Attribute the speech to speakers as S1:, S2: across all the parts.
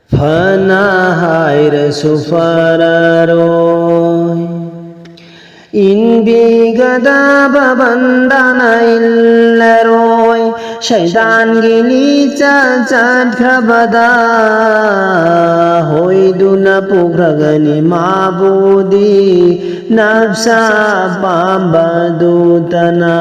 S1: Phana haire sufararoi Inbigada babandana illaroi Shaitan gini cacat khabada Hoiduna pugragani mabudi Nafsa pambadutana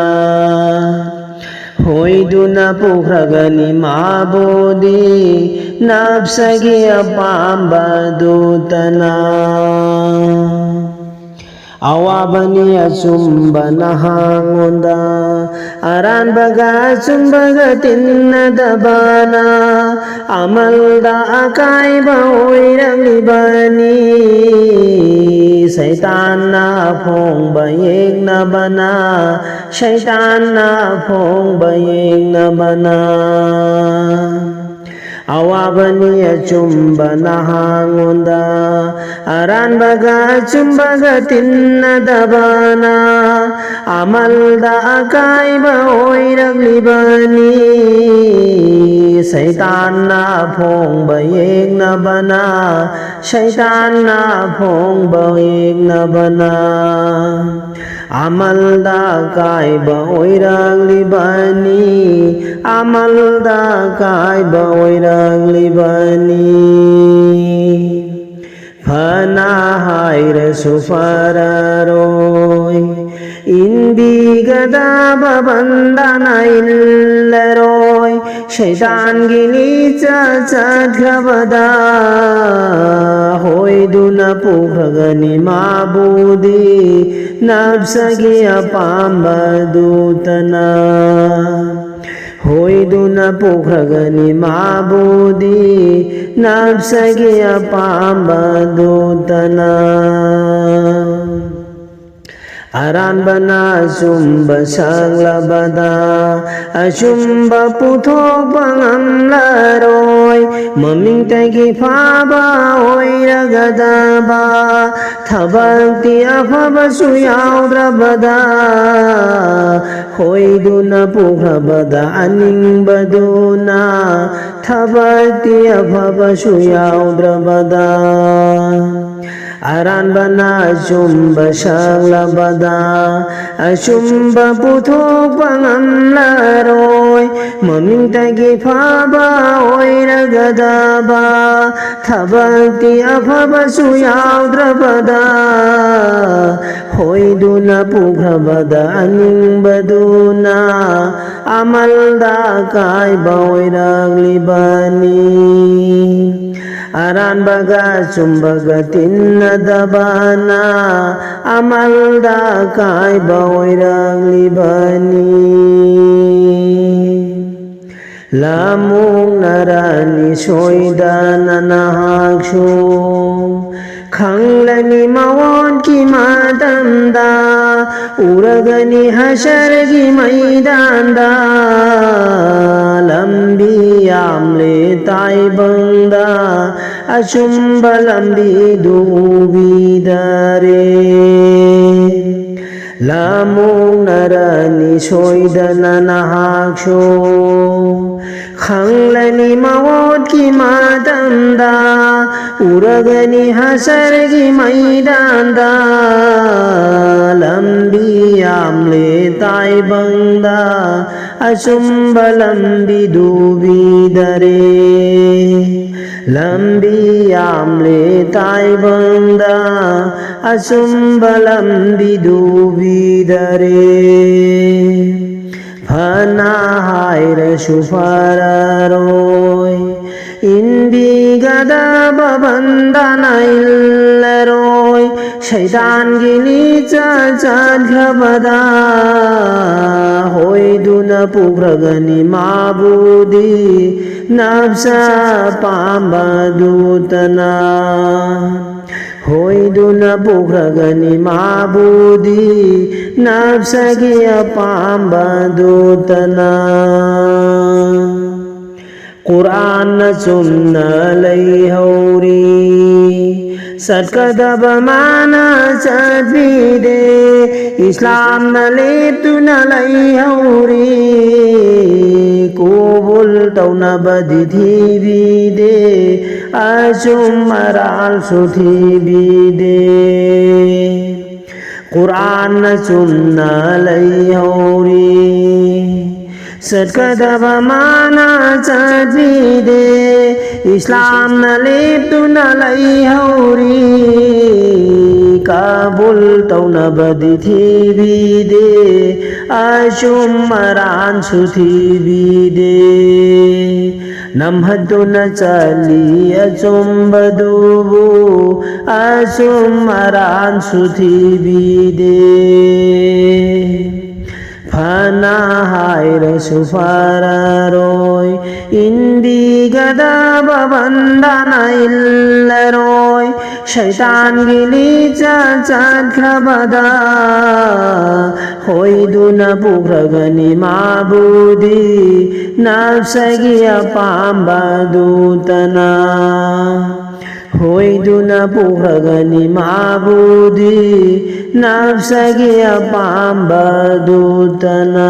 S1: Hoiduna pugragani mabudi Nafsagi apambadutana Awabani asumba nahangonda Aran baga sumbaga tinna dabana Amalda akai baoirang libani Saitan na phong bayeng na bana Saitan na phong bayeng na bana Awabani achumba nahangonda Aran baga chumbaga tinna dabana Amalda akai baoirag libani Saitan na phong bayeng na bana Saitan na phong bayeng na bana Amalda kai baoirang libani Amalda kai baoirang libani Phana haire sufararoi Inbigada babandana illaroi Shaitan gini cacat khabada Hoiduna pugragani mabudi Nafsagi apambadutana Hoiduna pugragani mabudi Nafsagi apambadutana Aran bana sumba sanglabada Asumba puthok pangamlaroi Maming tagi phaba oiragadaba Thabakti afaba suyaudrabada Hoiduna pugrabada aningbaduna Thabakti afaba suyaudrabada Aran bana asumba sanglabada Asumba puthok pangamlaroi Maming tagi phaba oiragadaba Thabakti afaba suyaudrabada Hoiduna pugrabada aningbaduna Amalda kai baoirag libani Aran baga sumbaga tinna dabana Amalda kai baoirang libani Lamung narani soidana nahakshu Khanglani mawon ki madanda Uragani hashar ki maidanda Lambi amle tai bangda Achumba lambi dubidare Lamung narani soidana nahakshu Khanglani mawot ki madanda Uragani hasar ki maidanda Lambi amle tai bangda Achumba lambi dubidare Lambi amle tai bangda Achumba lambi dubidare Phana haire sufararoi Inbigada babandana illaroi Shaitan gini cacat khabada Hoiduna pugragani mabudi Nafsa pambadutana Hoiduna pugragani mabudi Nafsagi apambadutana Quran sunna lay hauri Satkadaba mana chadvide Islam na letu na lai hauri Kubul tau na badithi vide Asum maral suthi vide Quran na sunna lai hauri Satkadaba mana chadvide Islam na letu na lai hauri Kabul tau na badithi vide Ashum maran suthi vide Namhadu na chali achum badubu Ashum maran suthi vide Phana haire sufara roy Indi gada babandana illa roy Shaitan gili chachat khabada Hoiduna pukragani mabudi Nafsagi apamba dutana Hoiduna pukragani mabudi Nafsagi apamba dutana